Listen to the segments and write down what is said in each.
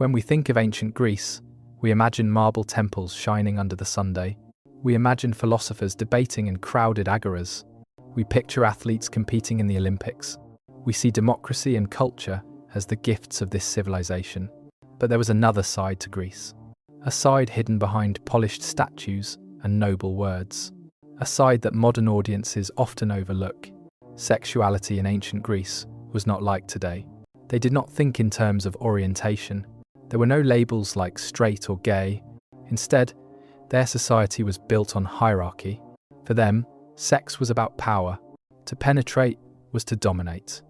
When we think of ancient Greece, we imagine marble temples shining under the sunday. We imagine philosophers debating in crowded agoras. We picture athletes competing in the Olympics. We see democracy and culture as the gifts of this civilization. But there was another side to Greece. A side hidden behind polished statues and noble words. A side that modern audiences often overlook. Sexuality in ancient Greece was not like today. They did not think in terms of orientation. There were no labels like straight or gay. Instead, their society was built on hierarchy. For them, sex was about power. To penetrate was to dominate.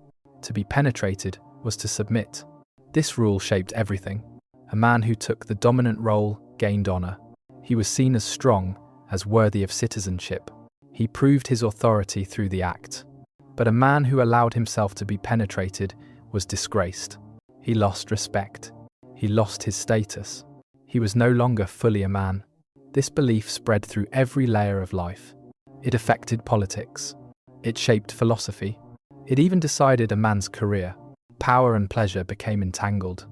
To be penetrated was to submit. This rule shaped everything. A man who took the dominant role gained honor. He was seen as strong, as worthy of citizenship. He proved his authority through the act. But a man who allowed himself to be penetrated was disgraced. He lost respect. He lost his status. He was no longer fully a man. This belief spread through every layer of life. It affected politics. It shaped philosophy. It even decided a man's career. Power and pleasure became entangled.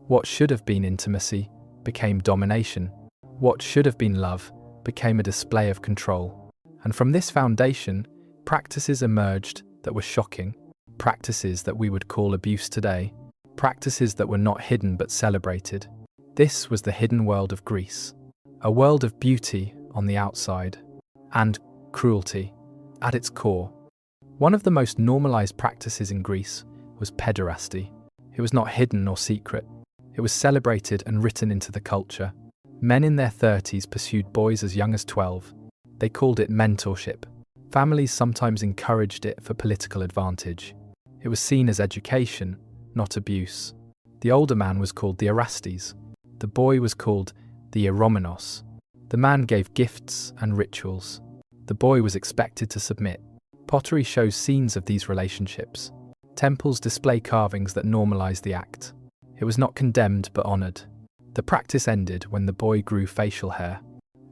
What should have been intimacy became domination. What should have been love became a display of control. And from this foundation, practices emerged that were shocking. Practices that we would call abuse today. Practices that were not hidden but celebrated. This was the hidden world of Greece. A world of beauty on the outside and cruelty at its core. One of the most normalized practices in Greece was pederasty. It was not hidden or secret. It was celebrated and written into the culture. Men in their 30s pursued boys as young as 12. They called it mentorship. Families sometimes encouraged it for political advantage. It was seen as education, not abuse. The older man was called the Erastes. The boy was called the Eromenos. The man gave gifts and rituals. The boy was expected to submit. Pottery shows scenes of these relationships. Temples display carvings that normalize the act. It was not condemned but honored. The practice ended when the boy grew facial hair.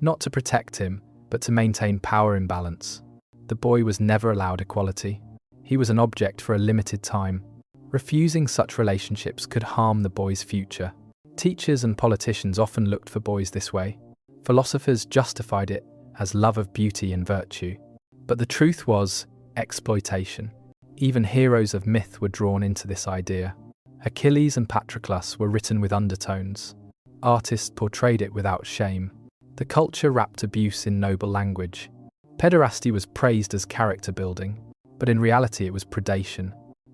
Not to protect him, but to maintain power imbalance. The boy was never allowed equality. He was an object for a limited time. Refusing such relationships could harm the boy's future. Teachers and politicians often looked for boys this way. Philosophers justified it as love of beauty and virtue. But the truth was exploitation. Even heroes of myth were drawn into this idea. Achilles and Patroclus were written with undertones. Artists portrayed it without shame. The culture wrapped abuse in noble language. Pederasty was praised as character building, but in reality it was predation.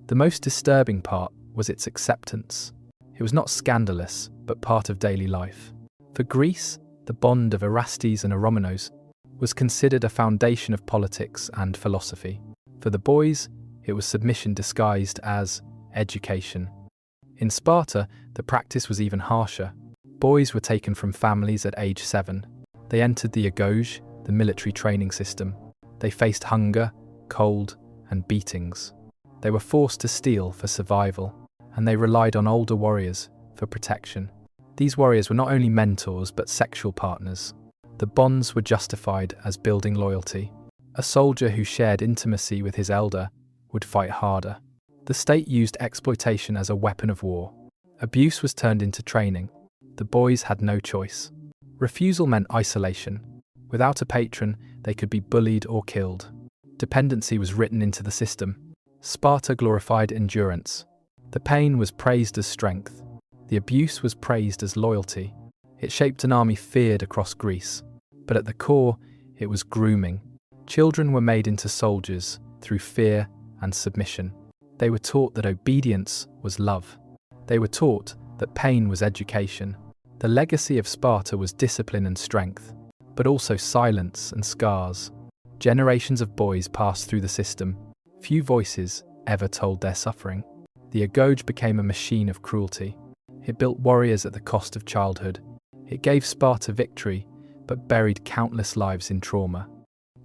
The most disturbing part was its acceptance. It was not scandalous, but part of daily life. For Greece, the bond of Erastes and Eromenos was considered a foundation of politics and philosophy. For the boys, it was submission disguised as education. In Sparta, the practice was even harsher. Boys were taken from families at age 7. They entered the agoge, the military training system. They faced hunger, cold, and beatings. They were forced to steal for survival, and they relied on older warriors for protection. These warriors were not only mentors but sexual partners. The bonds were justified as building loyalty. A soldier who shared intimacy with his elder would fight harder. The state used exploitation as a weapon of war. Abuse was turned into training. The boys had no choice. Refusal meant isolation. Without a patron, they could be bullied or killed. Dependency was written into the system. Sparta glorified endurance. The pain was praised as strength. The abuse was praised as loyalty. It shaped an army feared across Greece. But at the core, it was grooming. Children were made into soldiers through fear and submission. They were taught that obedience was love. They were taught that pain was education. The legacy of Sparta was discipline and strength, but also silence and scars. Generations of boys passed through the system. Few voices ever told their suffering. The agoge became a machine of cruelty. It built warriors at the cost of childhood. It gave Sparta victory, but buried countless lives in trauma.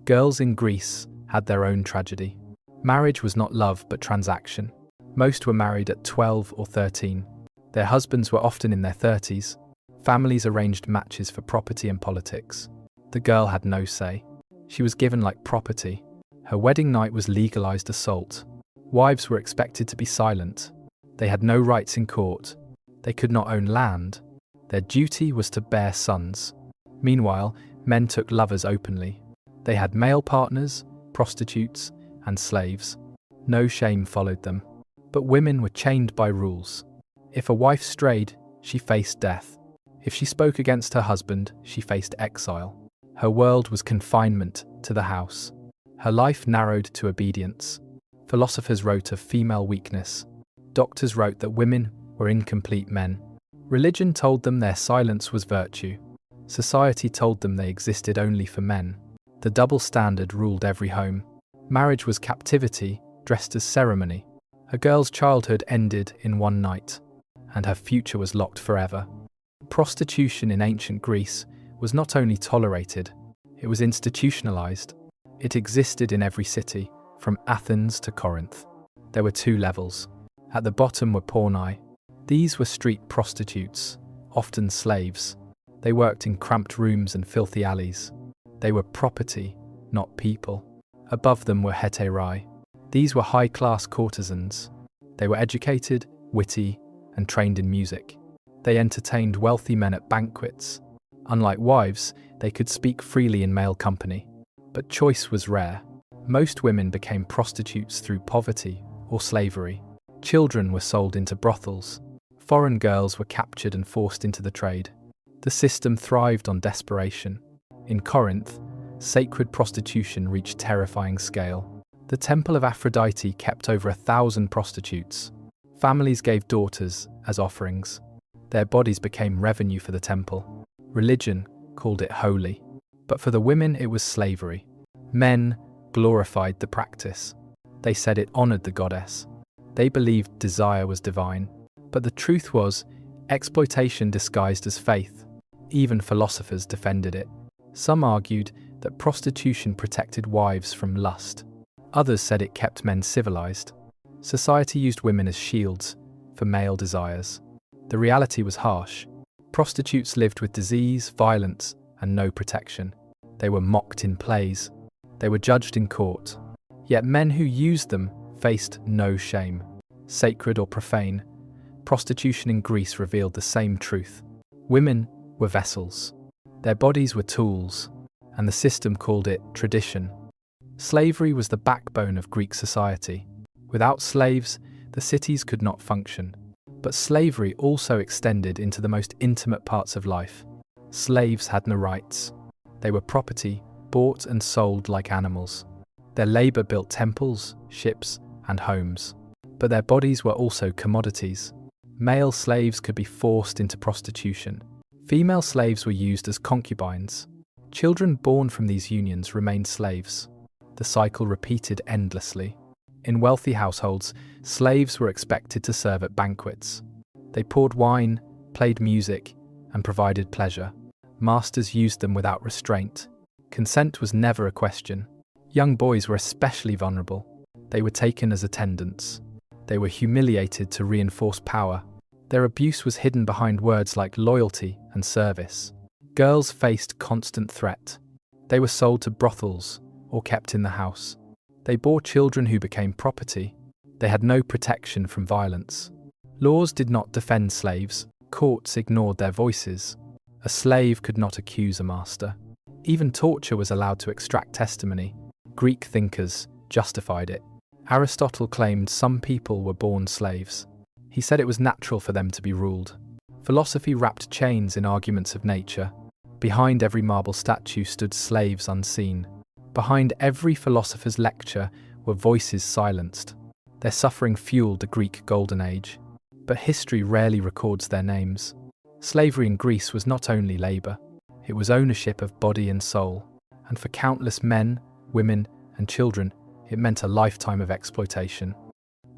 Girls in Greece had their own tragedy. Marriage was not love but transaction. Most were married at 12 or 13. Their husbands were often in their 30s. Families arranged matches for property and politics. The girl had no say. She was given like property. Her wedding night was legalized assault. Wives were expected to be silent. They had no rights in court. They could not own land. Their duty was to bear sons. Meanwhile, men took lovers openly. They had male partners, prostitutes, and slaves. No shame followed them. But women were chained by rules. If a wife strayed, she faced death. If she spoke against her husband, she faced exile. Her world was confinement to the house. Her life narrowed to obedience. Philosophers wrote of female weakness. Doctors wrote that women were incomplete men. Religion told them their silence was virtue. Society told them they existed only for men. The double standard ruled every home. Marriage was captivity, dressed as ceremony. A girl's childhood ended in one night, and her future was locked forever. Prostitution in ancient Greece was not only tolerated, it was institutionalized. It existed in every city, from Athens to Corinth. There were two levels. At the bottom were porni. These were street prostitutes, often slaves. They worked in cramped rooms and filthy alleys. They were property, not people. Above them were heterai. These were high-class courtesans. They were educated, witty, and trained in music. They entertained wealthy men at banquets. Unlike wives, they could speak freely in male company. But choice was rare. Most women became prostitutes through poverty or slavery. Children were sold into brothels. Foreign girls were captured and forced into the trade. The system thrived on desperation. In Corinth, sacred prostitution reached terrifying scale. The Temple of Aphrodite kept over 1,000 prostitutes. Families gave daughters as offerings. Their bodies became revenue for the temple. Religion called it holy. But for the women, it was slavery. Men glorified the practice. They said it honored the goddess. They believed desire was divine. But the truth was, exploitation disguised as faith. Even philosophers defended it. Some argued that prostitution protected wives from lust. Others said it kept men civilized. Society used women as shields for male desires. The reality was harsh. Prostitutes lived with disease, violence, and no protection. They were mocked in plays. They were judged in court. Yet men who used them faced no shame. Sacred or profane, prostitution in Greece revealed the same truth. Women were vessels. Their bodies were tools, and the system called it tradition. Slavery was the backbone of Greek society. Without slaves, the cities could not function. But slavery also extended into the most intimate parts of life. Slaves had no rights. They were property, bought and sold like animals. Their labor built temples, ships, and homes. But their bodies were also commodities. Male slaves could be forced into prostitution. Female slaves were used as concubines. Children born from these unions remained slaves. The cycle repeated endlessly. In wealthy households, slaves were expected to serve at banquets. They poured wine, played music, and provided pleasure. Masters used them without restraint. Consent was never a question. Young boys were especially vulnerable. They were taken as attendants. They were humiliated to reinforce power. Their abuse was hidden behind words like loyalty and service. Girls faced constant threat. They were sold to brothels or kept in the house. They bore children who became property. They had no protection from violence. Laws did not defend slaves. Courts ignored their voices. A slave could not accuse a master. Even torture was allowed to extract testimony. Greek thinkers justified it. Aristotle claimed some people were born slaves. He said it was natural for them to be ruled. Philosophy wrapped chains in arguments of nature. Behind every marble statue stood slaves unseen. Behind every philosopher's lecture were voices silenced. Their suffering fueled the Greek Golden Age. But history rarely records their names. Slavery in Greece was not only labor, it was ownership of body and soul. And for countless men, women, and children, it meant a lifetime of exploitation.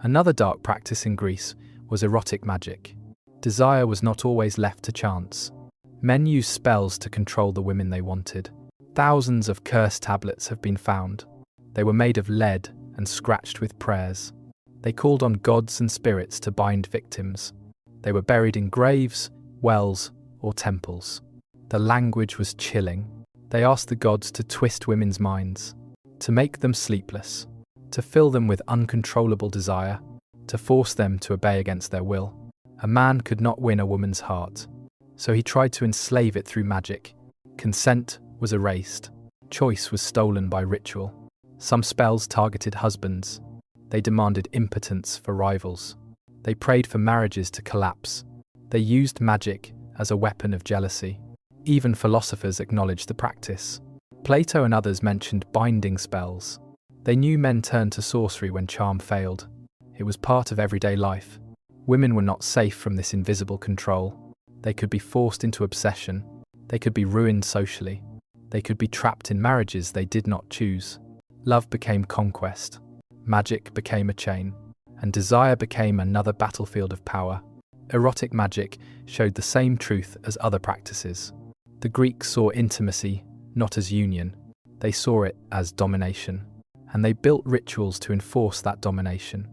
Another dark practice in Greece was erotic magic. Desire was not always left to chance. Men used spells to control the women they wanted. Thousands of curse tablets have been found. They were made of lead and scratched with prayers. They called on gods and spirits to bind victims. They were buried in graves, wells, or temples. The language was chilling. They asked the gods to twist women's minds, to make them sleepless, to fill them with uncontrollable desire, to force them to obey against their will. A man could not win a woman's heart, so he tried to enslave it through magic. Consent was erased. Choice was stolen by ritual. Some spells targeted husbands. They demanded impotence for rivals. They prayed for marriages to collapse. They used magic as a weapon of jealousy. Even philosophers acknowledged the practice. Plato and others mentioned binding spells. They knew men turned to sorcery when charm failed. It was part of everyday life. Women were not safe from this invisible control. They could be forced into obsession. They could be ruined socially. They could be trapped in marriages they did not choose. Love became conquest. Magic became a chain. And desire became another battlefield of power. Erotic magic showed the same truth as other practices. The Greeks saw intimacy not as union. They saw it as domination. And they built rituals to enforce that domination.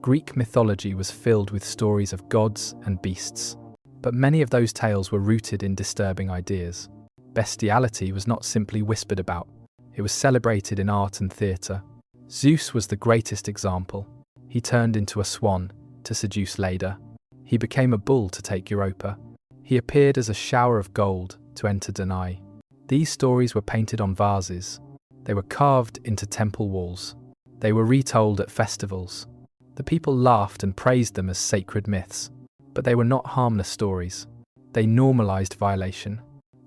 Greek mythology was filled with stories of gods and beasts. But many of those tales were rooted in disturbing ideas. Bestiality was not simply whispered about. It was celebrated in art and theatre. Zeus was the greatest example. He turned into a swan to seduce Leda. He became a bull to take Europa. He appeared as a shower of gold to enter Danae. These stories were painted on vases. They were carved into temple walls. They were retold at festivals. The people laughed and praised them as sacred myths. But they were not harmless stories. They normalized violation.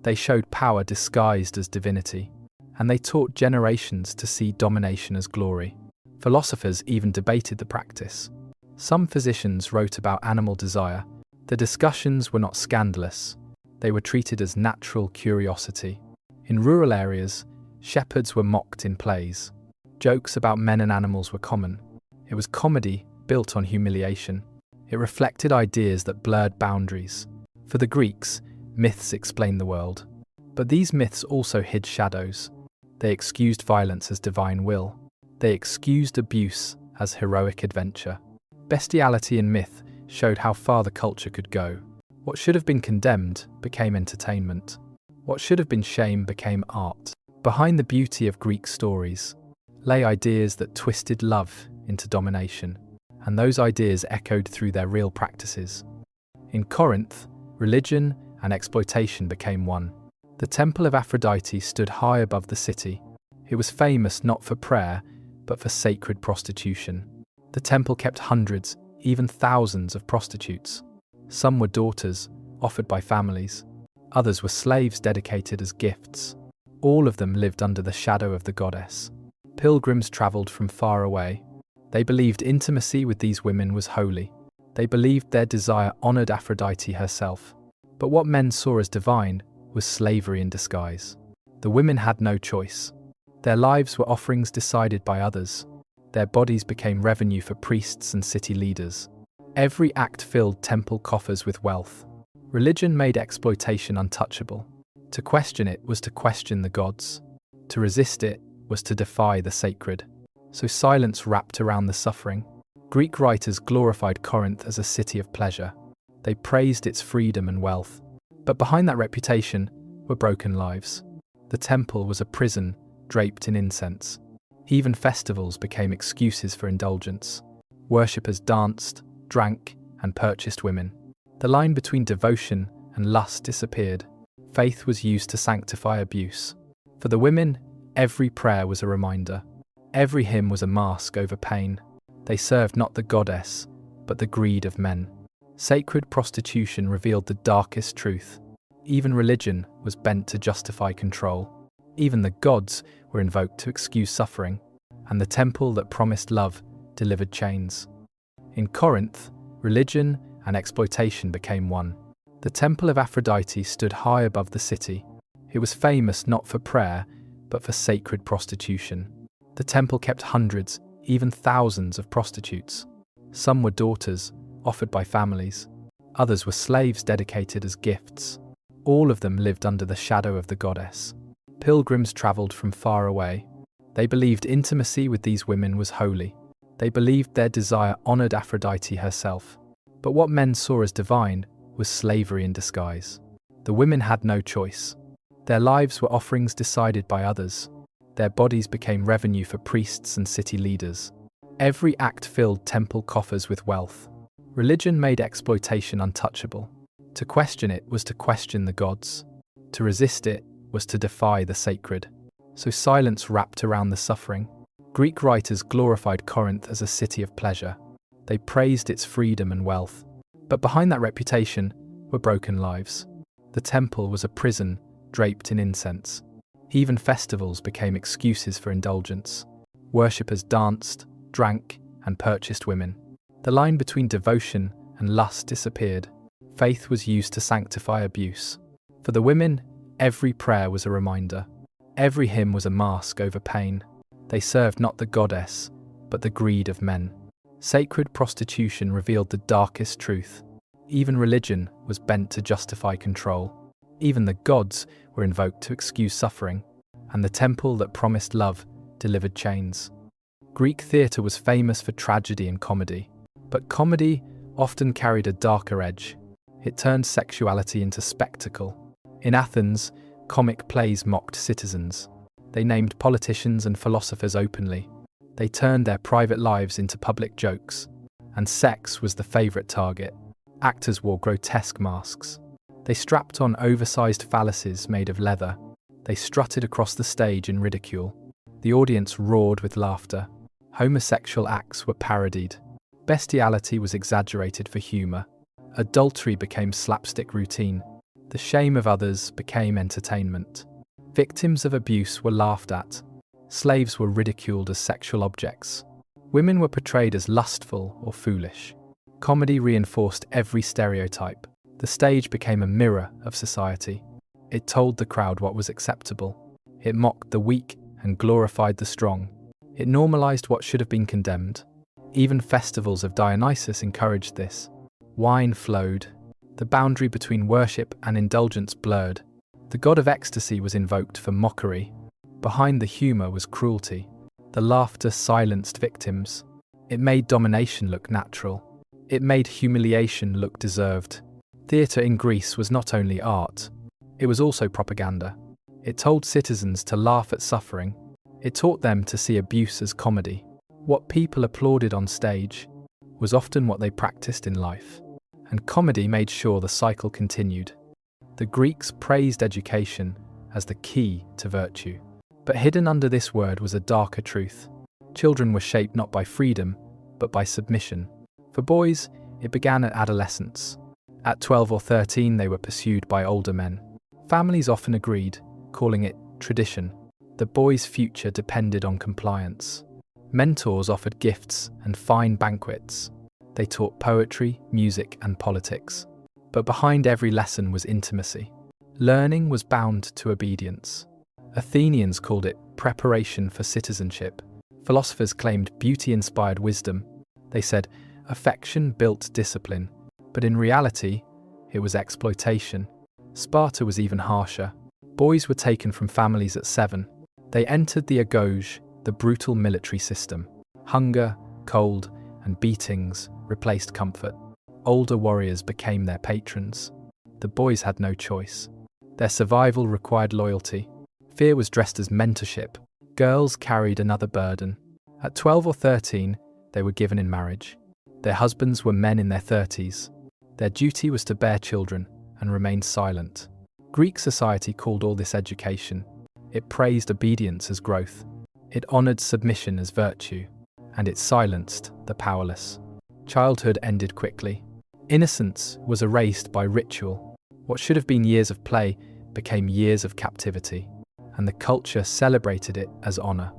They showed power disguised as divinity. And they taught generations to see domination as glory. Philosophers even debated the practice. Some physicians wrote about animal desire. The discussions were not scandalous. They were treated as natural curiosity. In rural areas, shepherds were mocked in plays. Jokes about men and animals were common. It was comedy built on humiliation. It reflected ideas that blurred boundaries. For the Greeks, myths explained the world. But these myths also hid shadows. They excused violence as divine will. They excused abuse as heroic adventure. Bestiality in myth showed how far the culture could go. What should have been condemned became entertainment. What should have been shame became art. Behind the beauty of Greek stories lay ideas that twisted love into domination, and those ideas echoed through their real practices. In Corinth, religion and exploitation became one. The temple of Aphrodite stood high above the city. It was famous not for prayer, but for sacred prostitution. The temple kept hundreds, even thousands of prostitutes. Some were daughters, offered by families. Others were slaves dedicated as gifts. All of them lived under the shadow of the goddess. Pilgrims traveled from far away. They believed intimacy with these women was holy. They believed their desire honored Aphrodite herself. But what men saw as divine was slavery in disguise. The women had no choice. Their lives were offerings decided by others. Their bodies became revenue for priests and city leaders. Every act filled temple coffers with wealth. Religion made exploitation untouchable. To question it was to question the gods. To resist it was to defy the sacred. So silence wrapped around the suffering. Greek writers glorified Corinth as a city of pleasure. They praised its freedom and wealth. But behind that reputation were broken lives. The temple was a prison draped in incense. Even festivals became excuses for indulgence. Worshippers danced, drank, and purchased women. The line between devotion and lust disappeared. Faith was used to sanctify abuse. For the women, every prayer was a reminder. Every hymn was a mask over pain. They served not the goddess, but the greed of men. Sacred prostitution revealed the darkest truth. Even religion was bent to justify control. Even the gods were invoked to excuse suffering, and the temple that promised love delivered chains. In Corinth, religion and exploitation became one. The temple of Aphrodite stood high above the city. It was famous not for prayer, but for sacred prostitution. The temple kept hundreds, even thousands of prostitutes. Some were daughters, offered by families. Others were slaves dedicated as gifts. All of them lived under the shadow of the goddess. Pilgrims traveled from far away. They believed intimacy with these women was holy. They believed their desire honored Aphrodite herself. But what men saw as divine was slavery in disguise. The women had no choice. Their lives were offerings decided by others. Their bodies became revenue for priests and city leaders. Every act filled temple coffers with wealth. Religion made exploitation untouchable. To question it was to question the gods. To resist it was to defy the sacred. So silence wrapped around the suffering. Greek writers glorified Corinth as a city of pleasure. They praised its freedom and wealth. But behind that reputation were broken lives. The temple was a prison draped in incense. Even festivals became excuses for indulgence. Worshippers danced, drank, and purchased women. The line between devotion and lust disappeared. Faith was used to sanctify abuse. For the women, every prayer was a reminder. Every hymn was a mask over pain. They served not the goddess, but the greed of men. Sacred prostitution revealed the darkest truth. Even religion was bent to justify control. Even the gods were invoked to excuse suffering, and the temple that promised love delivered chains. Greek theatre was famous for tragedy and comedy, but comedy often carried a darker edge. It turned sexuality into spectacle. In Athens, comic plays mocked citizens. They named politicians and philosophers openly. They turned their private lives into public jokes, and sex was the favourite target. Actors wore grotesque masks. They strapped on oversized phalluses made of leather. They strutted across the stage in ridicule. The audience roared with laughter. Homosexual acts were parodied. Bestiality was exaggerated for humour. Adultery became slapstick routine. The shame of others became entertainment. Victims of abuse were laughed at. Slaves were ridiculed as sexual objects. Women were portrayed as lustful or foolish. Comedy reinforced every stereotype. The stage became a mirror of society. It told the crowd what was acceptable. It mocked the weak and glorified the strong. It normalized what should have been condemned. Even festivals of Dionysus encouraged this. Wine flowed. The boundary between worship and indulgence blurred. The god of ecstasy was invoked for mockery. Behind the humor was cruelty. The laughter silenced victims. It made domination look natural. It made humiliation look deserved. Theatre in Greece was not only art, it was also propaganda. It told citizens to laugh at suffering. It taught them to see abuse as comedy. What people applauded on stage was often what they practiced in life. And comedy made sure the cycle continued. The Greeks praised education as the key to virtue. But hidden under this word was a darker truth. Children were shaped not by freedom, but by submission. For boys, it began at adolescence. At 12 or 13, they were pursued by older men. Families often agreed, calling it tradition. The boy's future depended on compliance. Mentors offered gifts and fine banquets. They taught poetry, music, and politics. But behind every lesson was intimacy. Learning was bound to obedience. Athenians called it preparation for citizenship. Philosophers claimed beauty-inspired wisdom. They said affection built discipline. But in reality, it was exploitation. Sparta was even harsher. Boys were taken from families at 7. They entered the agoge, the brutal military system. Hunger, cold, and beatings replaced comfort. Older warriors became their patrons. The boys had no choice. Their survival required loyalty. Fear was dressed as mentorship. Girls carried another burden. At 12 or 13, they were given in marriage. Their husbands were men in their 30s. Their duty was to bear children and remain silent. Greek society called all this education. It praised obedience as growth. It honored submission as virtue. And it silenced the powerless. Childhood ended quickly. Innocence was erased by ritual. What should have been years of play became years of captivity. And the culture celebrated it as honor.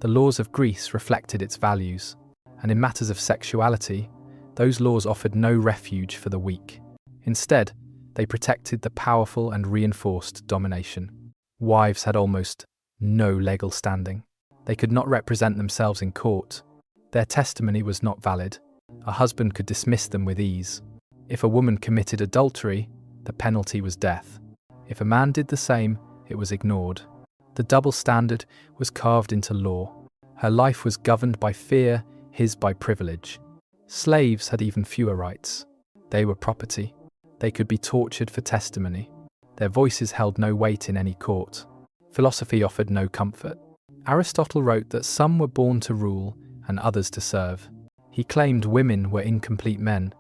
The laws of Greece reflected its values. And in matters of sexuality, those laws offered no refuge for the weak. Instead, they protected the powerful and reinforced domination. Wives had almost no legal standing. They could not represent themselves in court. Their testimony was not valid. A husband could dismiss them with ease. If a woman committed adultery, the penalty was death. If a man did the same, it was ignored. The double standard was carved into law. Her life was governed by fear, his by privilege. Slaves had even fewer rights. They were property. They could be tortured for testimony. Their voices held no weight in any court. Philosophy offered no comfort. Aristotle wrote that some were born to rule and others to serve. He claimed women were incomplete men,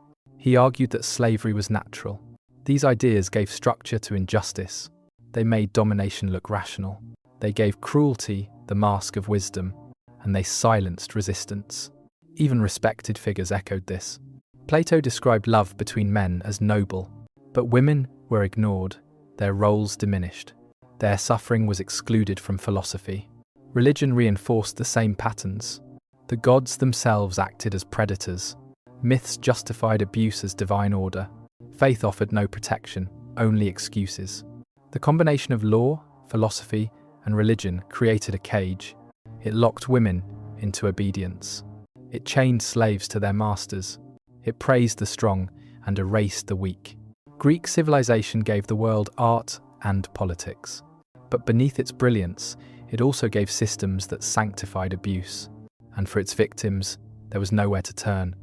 He argued that slavery was natural. These ideas gave structure to injustice. They made domination look rational. They gave cruelty the mask of wisdom, and they silenced resistance. Even respected figures echoed this. Plato described love between men as noble, but women were ignored, their roles diminished. Their suffering was excluded from philosophy. Religion reinforced the same patterns. The gods themselves acted as predators. Myths justified abuse as divine order. Faith offered no protection, only excuses. The combination of law, philosophy, and religion created a cage. It locked women into obedience. It chained slaves to their masters. It praised the strong and erased the weak. Greek civilization gave the world art and politics. But beneath its brilliance, it also gave systems that sanctified abuse. And for its victims, there was nowhere to turn.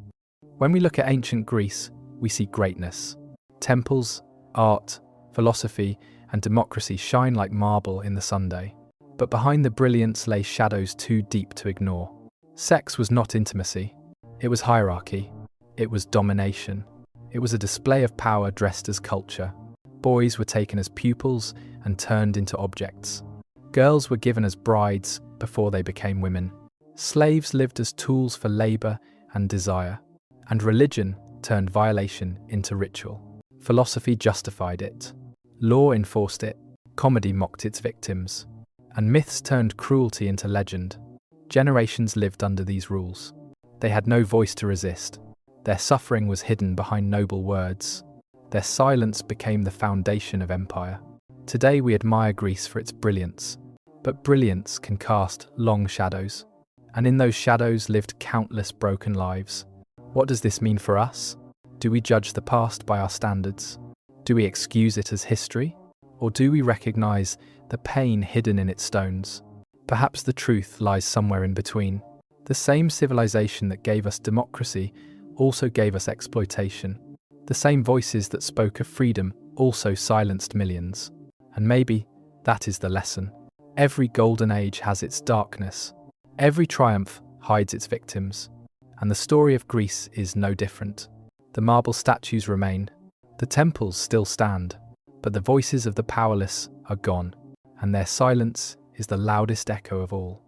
When we look at ancient Greece, we see greatness. Temples, art, philosophy, and democracy shine like marble in the sunday. But behind the brilliance lay shadows too deep to ignore. Sex was not intimacy. It was hierarchy. It was domination. It was a display of power dressed as culture. Boys were taken as pupils and turned into objects. Girls were given as brides before they became women. Slaves lived as tools for labor and desire. And religion turned violation into ritual. Philosophy justified it. Law enforced it. Comedy mocked its victims. And myths turned cruelty into legend. Generations lived under these rules. They had no voice to resist. Their suffering was hidden behind noble words. Their silence became the foundation of empire. Today we admire Greece for its brilliance. But brilliance can cast long shadows. And in those shadows lived countless broken lives. What does this mean for us? Do we judge the past by our standards? Do we excuse it as history? Or do we recognize the pain hidden in its stones? Perhaps the truth lies somewhere in between. The same civilization that gave us democracy also gave us exploitation. The same voices that spoke of freedom also silenced millions. And maybe that is the lesson. Every golden age has its darkness. Every triumph hides its victims. And the story of Greece is no different. The marble statues remain. The temples still stand. But the voices of the powerless are gone. And their silence is the loudest echo of all.